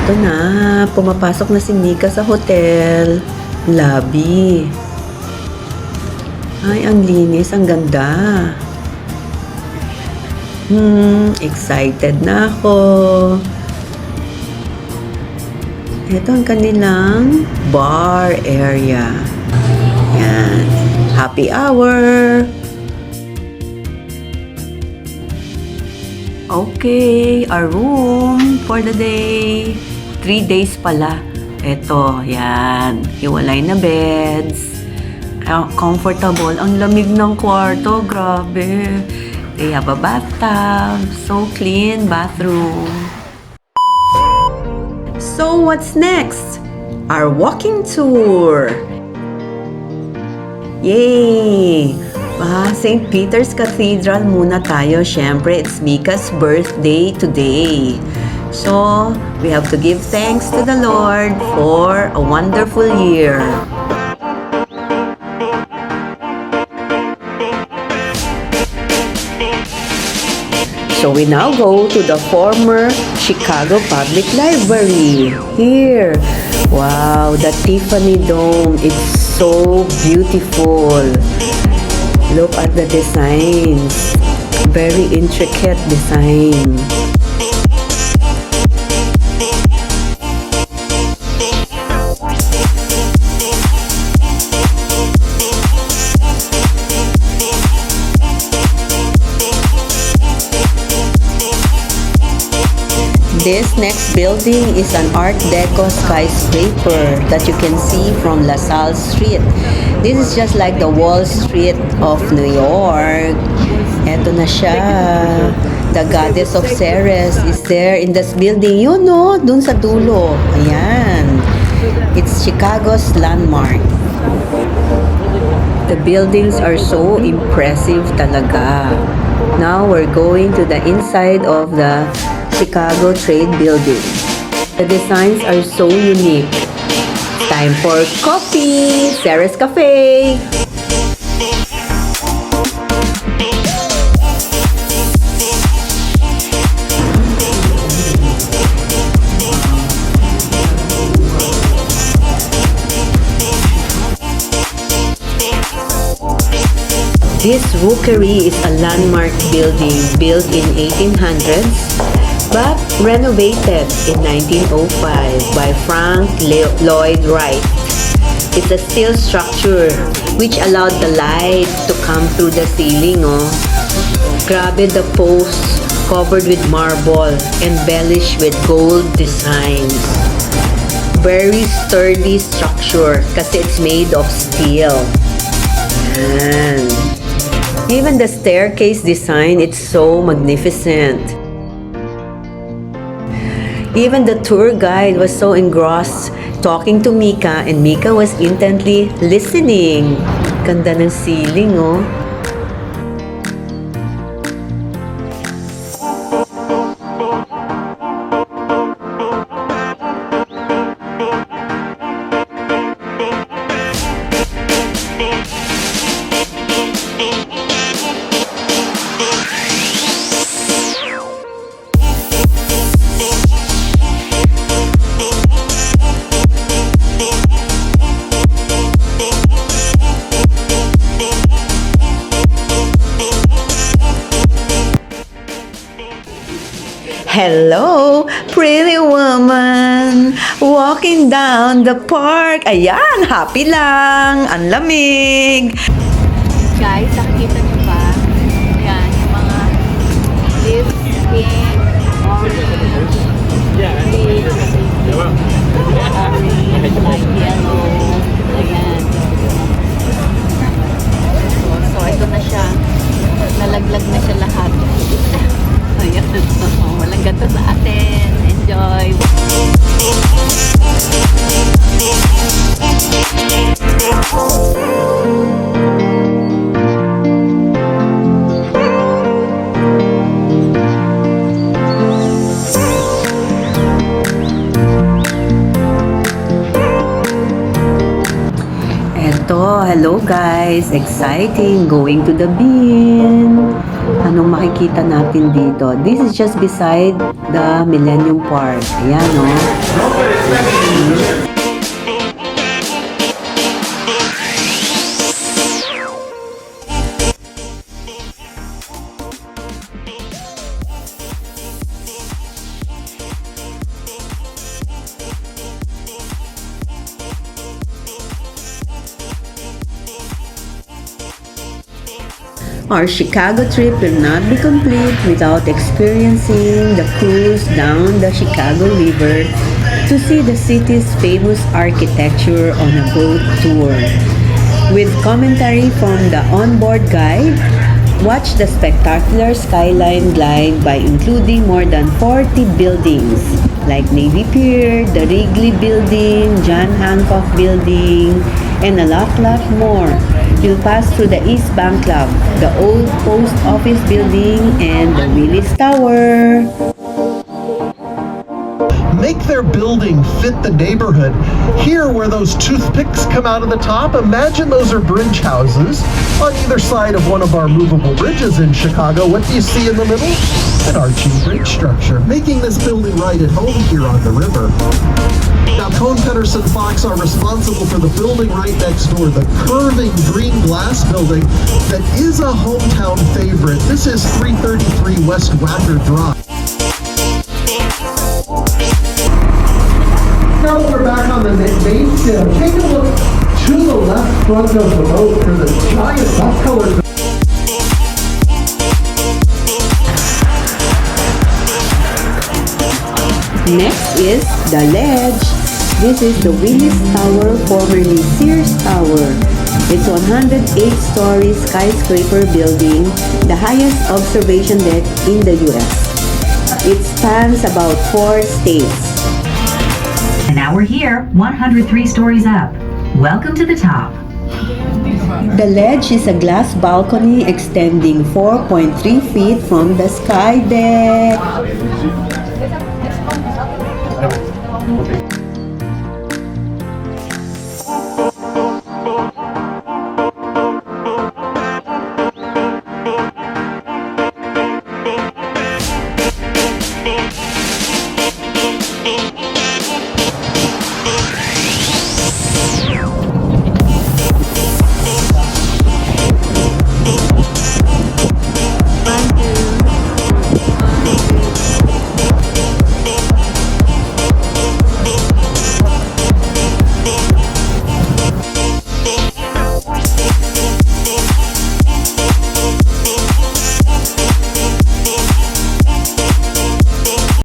Ito na, pumapasok na si Mica sa hotel. Lobby. Ay, ang linis, ang ganda. Excited na ako. Ito ang kanilang bar area. Yan. Happy hour. Okay, our room for the day. 3 days pala. Ito, yan. Hiwalay na beds. Comfortable. Ang lamig ng kwarto. Grabe. They have a bathtub. So clean bathroom. So what's next? Our walking tour. Yay! St. Peter's Cathedral muna tayo. Siyempre, it's Mica's birthday today. So, we have to give thanks to the Lord for a wonderful year. So we now go to the former Chicago Public Library. Here. Wow, the Tiffany Dome. It's so beautiful. Look at the designs. Very intricate design. This next building is an Art Deco skyscraper that you can see from LaSalle Street. This is just like the Wall Street of New York. Eto na siya. The Goddess of Ceres is there in this building. Yun no, dun sa dulo. Ayan. It's Chicago's landmark. The buildings are so impressive talaga. Now we're going to the inside of the Chicago Trade Building. The designs are so unique. Time for coffee! Ceres Cafe! This rookery is a landmark building built in 1800s but renovated in 1905 by Frank Lloyd Wright. It's a steel structure which allowed the light to come through the ceiling. Oh. Grabe, the posts covered with marble, embellished with gold designs. Very sturdy structure kasi it's made of steel. And even the staircase design, it's so magnificent. Even the tour guide was so engrossed talking to Mica, and Mica was intently listening. Ganda ng ceiling, oh. Hello, pretty woman, walking down the park. Ayan, happy lang, ang lamig. Guys, nakikita niyo ba? Ayan, yung mga lips, pink, orange, green, orange, light yellow. Ayan. So, ito na siya. Nalaglag na siya lahat. Ayan. Walang gato sa atin. Enjoy! Hello guys! Exciting! Going to the bean! Anong makikita natin dito? This is just beside the Millennium Park. Ayan, no? Our Chicago trip will not be complete without experiencing the cruise down the Chicago River to see the city's famous architecture on a boat tour. With commentary from the onboard guide, watch the spectacular skyline glide by including more than 40 buildings like Navy Pier, the Wrigley Building, John Hancock Building, and a lot more. You'll pass through the East Bank Club, the old post office building, and the Willis Tower. Make their building fit the neighborhood. Here, where those toothpicks come out of the top, imagine those are bridge houses. On either side of one of our movable bridges in Chicago, what do you see in the middle? An arching bridge structure, making this building right at home here on the river. Now, Cone Cutters and Fox are responsible for the building right next door, the curving green glass building that is a hometown favorite. This is 333 West Wacker Drive. Now that we're back on the main sail, take a look to the left front of the boat for the giant buff-colored. Next is the ledge. This is the Willis Tower, formerly Sears Tower. It's 108-story skyscraper building, the highest observation deck in the U.S. It spans about 4 states. And now we're here, 103 stories up. Welcome to the top. The ledge is a glass balcony extending 4.3 feet from the sky deck.